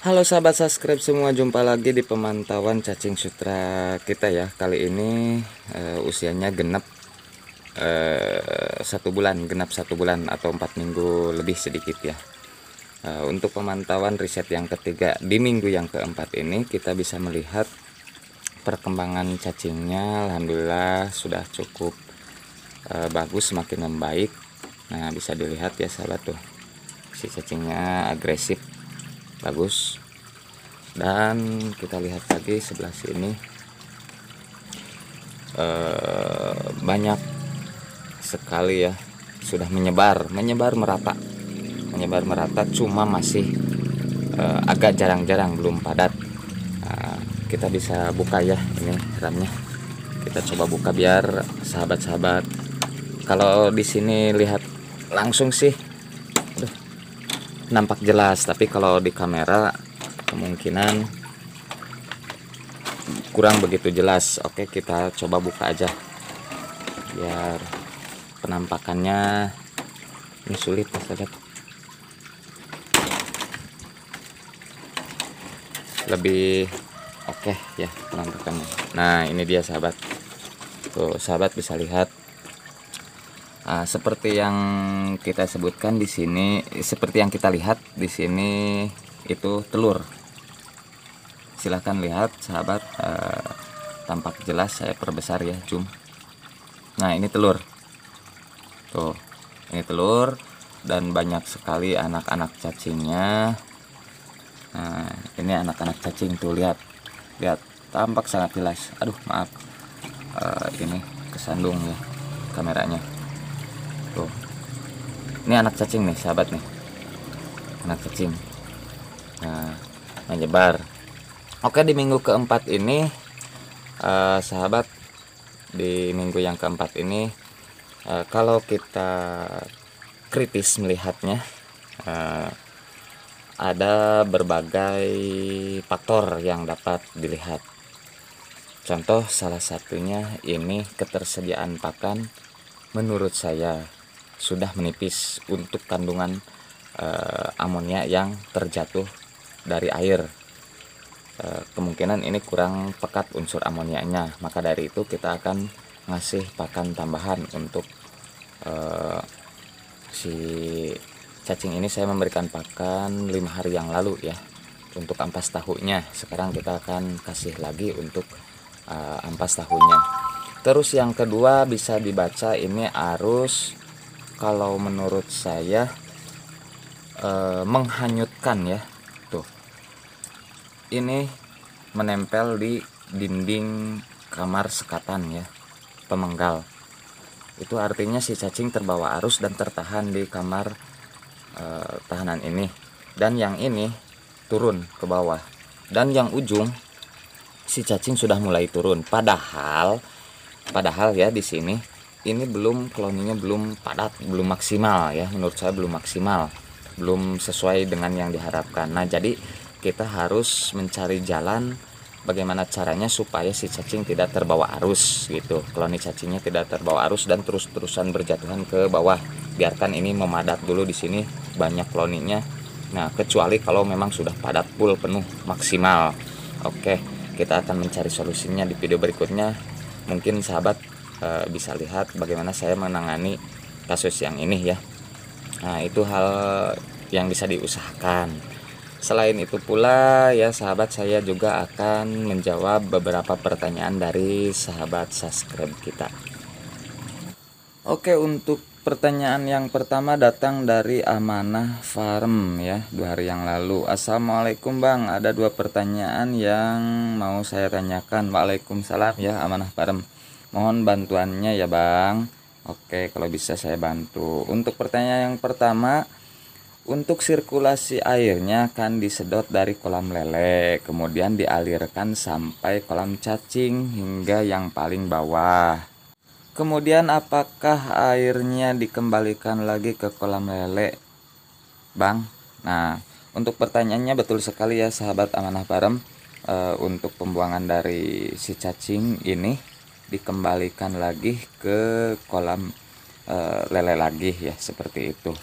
Halo sahabat subscribe semua, jumpa lagi di pemantauan cacing sutra kita ya. Kali ini usianya genap 1 bulan, genap 1 bulan atau 4 minggu lebih sedikit ya. Untuk pemantauan riset yang ketiga di minggu yang keempat ini kita bisa melihat perkembangan cacingnya. Alhamdulillah sudah cukup bagus, semakin membaik. Nah, bisa dilihat ya sahabat tuh, si cacingnya agresif, bagus. Dan kita lihat lagi sebelah sini, banyak sekali ya, sudah menyebar merata, cuma masih agak jarang-jarang, belum padat. Kita bisa buka ya, ini ramnya kita coba buka biar sahabat-sahabat, kalau di sini lihat langsung sih nampak jelas, tapi kalau di kamera kemungkinan kurang begitu jelas. Oke, kita coba buka aja biar penampakannya ini sulit ya sahabat, lebih oke ya penampakannya. Nah, ini dia sahabat, tuh sahabat bisa lihat. Seperti yang kita sebutkan di sini, seperti yang kita lihat di sini itu telur. Silahkan lihat sahabat, tampak jelas, saya perbesar ya, zoom. Nah, ini telur, tuh ini telur, dan banyak sekali anak-anak cacingnya. Nah, ini anak-anak cacing tuh, lihat tampak sangat jelas. Aduh maaf, ini kesandung ya kameranya. Tuh, ini anak cacing nih sahabat nih, anak cacing. Nah, menyebar. Oke, di minggu keempat ini sahabat, di minggu yang keempat ini kalau kita kritis melihatnya, ada berbagai faktor yang dapat dilihat. Contoh salah satunya ini ketersediaan pakan menurut saya sudah menipis untuk kandungan amonia yang terjatuh dari air. Kemungkinan ini kurang pekat unsur amonianya, maka dari itu kita akan ngasih pakan tambahan untuk si cacing ini. Saya memberikan pakan 5 hari yang lalu ya untuk ampas tahunya. Sekarang kita akan kasih lagi untuk ampas tahunya. Terus yang kedua bisa dibaca ini arus, kalau menurut saya menghanyutkan ya. Tuh, ini menempel di dinding kamar sekatan ya, pemenggal. Itu artinya si cacing terbawa arus dan tertahan di kamar tahanan ini. Dan yang ini turun ke bawah, dan yang ujung si cacing sudah mulai turun. Padahal ya di sini ini belum, koloninya belum padat, belum maksimal ya, menurut saya belum maksimal, belum sesuai dengan yang diharapkan. Nah, jadi kita harus mencari jalan bagaimana caranya supaya si cacing tidak terbawa arus gitu, koloni cacingnya tidak terbawa arus dan terus-terusan berjatuhan ke bawah. Biarkan ini memadat dulu di sini, banyak koloninya. Nah, kecuali kalau memang sudah padat full penuh maksimal. Oke, kita akan mencari solusinya di video berikutnya. Mungkin sahabat bisa lihat bagaimana saya menangani kasus yang ini ya. Nah, itu hal yang bisa diusahakan. Selain itu pula ya sahabat, saya juga akan menjawab beberapa pertanyaan dari sahabat subscribe kita. Oke, untuk pertanyaan yang pertama datang dari Amanah Farm ya, 2 hari yang lalu. Assalamualaikum Bang, ada 2 pertanyaan yang mau saya tanyakan. Waalaikumsalam ya Amanah Farm, mohon bantuannya ya Bang. Oke, kalau bisa saya bantu. Untuk pertanyaan yang pertama, untuk sirkulasi airnya kan disedot dari kolam lele, kemudian dialirkan sampai kolam cacing hingga yang paling bawah. Kemudian apakah airnya dikembalikan lagi ke kolam lele Bang? Nah, untuk pertanyaannya betul sekali ya sahabat Amanah Farm. Untuk pembuangan dari si cacing ini dikembalikan lagi ke kolam lele lagi ya, seperti itu.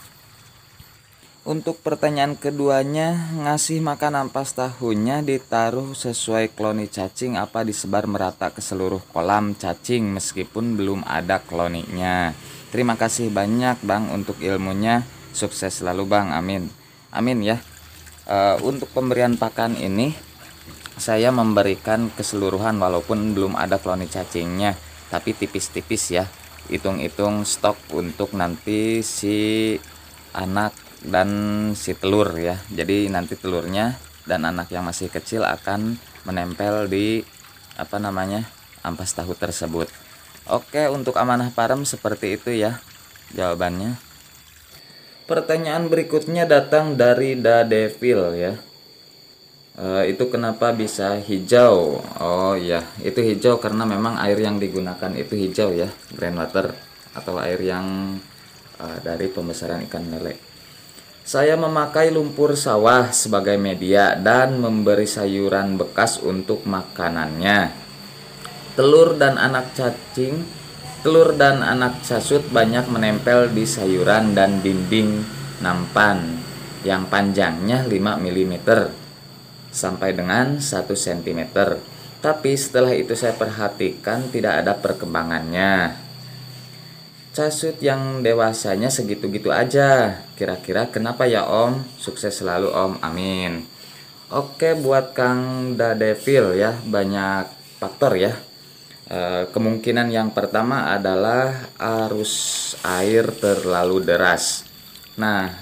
Untuk pertanyaan keduanya, ngasih makan ampas tahunya ditaruh sesuai koloni cacing apa disebar merata ke seluruh kolam cacing meskipun belum ada koloninya. Terima kasih banyak Bang untuk ilmunya. Sukses selalu Bang, amin. Amin ya. Untuk pemberian pakan ini saya memberikan keseluruhan walaupun belum ada koloni cacingnya, tapi tipis-tipis ya. Hitung-hitung stok untuk nanti si anak dan si telur ya. Jadi nanti telurnya dan anak yang masih kecil akan menempel di ampas tahu tersebut. Oke, untuk amanah parem seperti itu ya jawabannya. Pertanyaan berikutnya datang dari Dadevil ya. Itu kenapa bisa hijau? Oh iya, itu hijau karena memang air yang digunakan itu hijau ya, groundwater atau air yang dari pembesaran ikan lele. Saya memakai lumpur sawah sebagai media dan memberi sayuran bekas untuk makanannya. Telur dan anak casut banyak menempel di sayuran dan dinding nampan yang panjangnya 5 mm sampai dengan 1 cm. Tapi setelah itu saya perhatikan tidak ada perkembangannya. Casut yang dewasanya segitu-gitu aja. Kira-kira kenapa ya Om? Sukses selalu Om, amin. Oke, buat Kang Dadevil ya, banyak faktor ya. Kemungkinan yang pertama adalah arus air terlalu deras. Nah,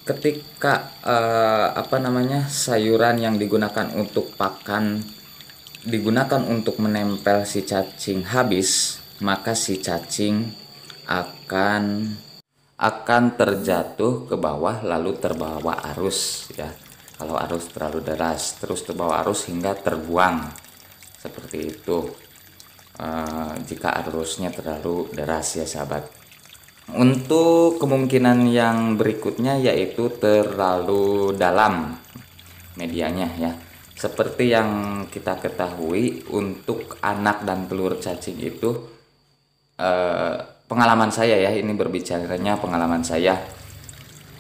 ketika sayuran yang digunakan untuk pakan digunakan untuk menempel si cacing habis, maka si cacing akan terjatuh ke bawah lalu terbawa arus ya. Kalau arus terlalu deras terus terbawa arus hingga terbuang seperti itu. Jika arusnya terlalu deras ya sahabat. Untuk kemungkinan yang berikutnya yaitu terlalu dalam medianya ya. Seperti yang kita ketahui untuk anak dan telur cacing itu pengalaman saya ya, ini berbicaranya pengalaman saya.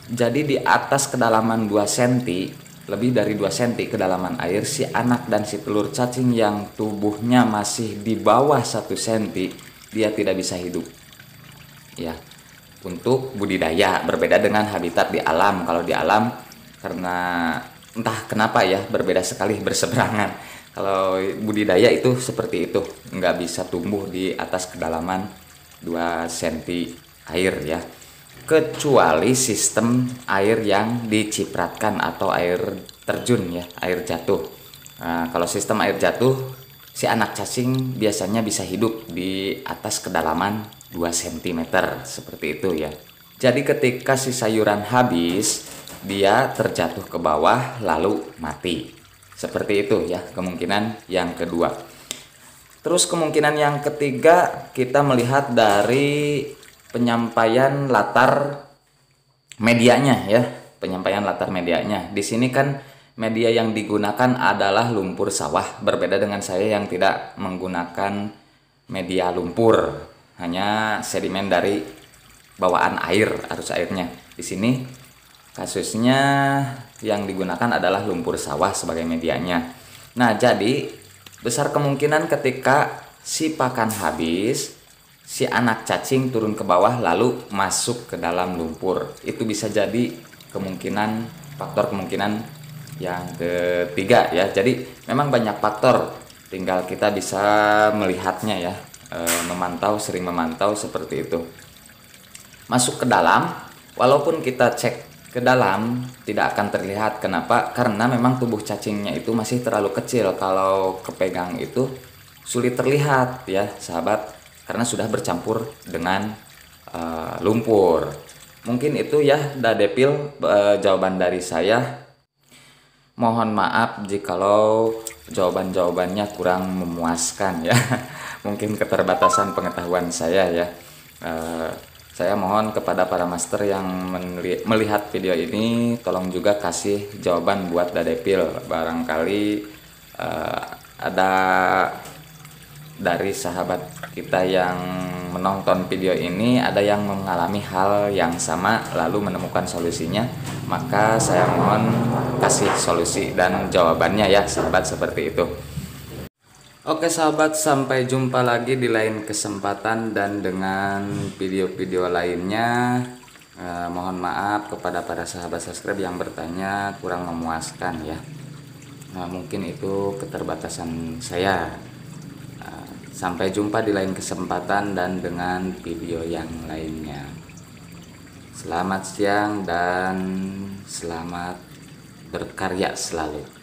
Jadi di atas kedalaman 2 cm, lebih dari 2 cm kedalaman air, si anak dan si telur cacing yang tubuhnya masih di bawah 1 cm, dia tidak bisa hidup. Ya, untuk budidaya berbeda dengan habitat di alam. Kalau di alam karena entah kenapa ya berbeda sekali berseberangan. Kalau budidaya itu seperti itu, nggak bisa tumbuh di atas kedalaman 2 cm air ya. Kecuali sistem air yang dicipratkan atau air terjun ya, air jatuh. Nah, kalau sistem air jatuh, si anak cacing biasanya bisa hidup di atas kedalaman 2 cm seperti itu ya. Jadi ketika si sayuran habis, dia terjatuh ke bawah lalu mati. Seperti itu ya kemungkinan yang kedua. Terus kemungkinan yang ketiga kita melihat dari penyampaian latar medianya ya. Penyampaian latar medianya. Di sini kan media yang digunakan adalah lumpur sawah. Berbeda dengan saya yang tidak menggunakan media lumpur. Hanya sedimen dari bawaan air, arus airnya. Di sini kasusnya yang digunakan adalah lumpur sawah sebagai medianya. Nah, jadi besar kemungkinan ketika si pakan habis, si anak cacing turun ke bawah lalu masuk ke dalam lumpur. Itu bisa jadi faktor kemungkinan yang ketiga ya. Jadi memang banyak faktor, tinggal kita bisa melihatnya ya, sering memantau seperti itu. Masuk ke dalam, walaupun kita cek ke dalam tidak akan terlihat. Kenapa? Karena memang tubuh cacingnya itu masih terlalu kecil. Kalau kepegang itu sulit terlihat ya sahabat, karena sudah bercampur dengan lumpur. Mungkin itu ya Dadevil jawaban dari saya. Mohon maaf jikalau jawaban-jawabannya kurang memuaskan ya. Mungkin keterbatasan pengetahuan saya ya. Saya mohon kepada para master yang melihat video ini, tolong juga kasih jawaban buat Dadevil. Barangkali ada dari sahabat kita yang menonton video ini ada yang mengalami hal yang sama lalu menemukan solusinya, maka saya mohon kasih solusi dan jawabannya ya sahabat, seperti itu. Oke sahabat, sampai jumpa lagi di lain kesempatan dan dengan video-video lainnya. Mohon maaf kepada para sahabat subscribe yang bertanya kurang memuaskan ya. Mungkin itu keterbatasan saya. Sampai jumpa di lain kesempatan dan dengan video yang lainnya. Selamat siang dan selamat berkarya selalu.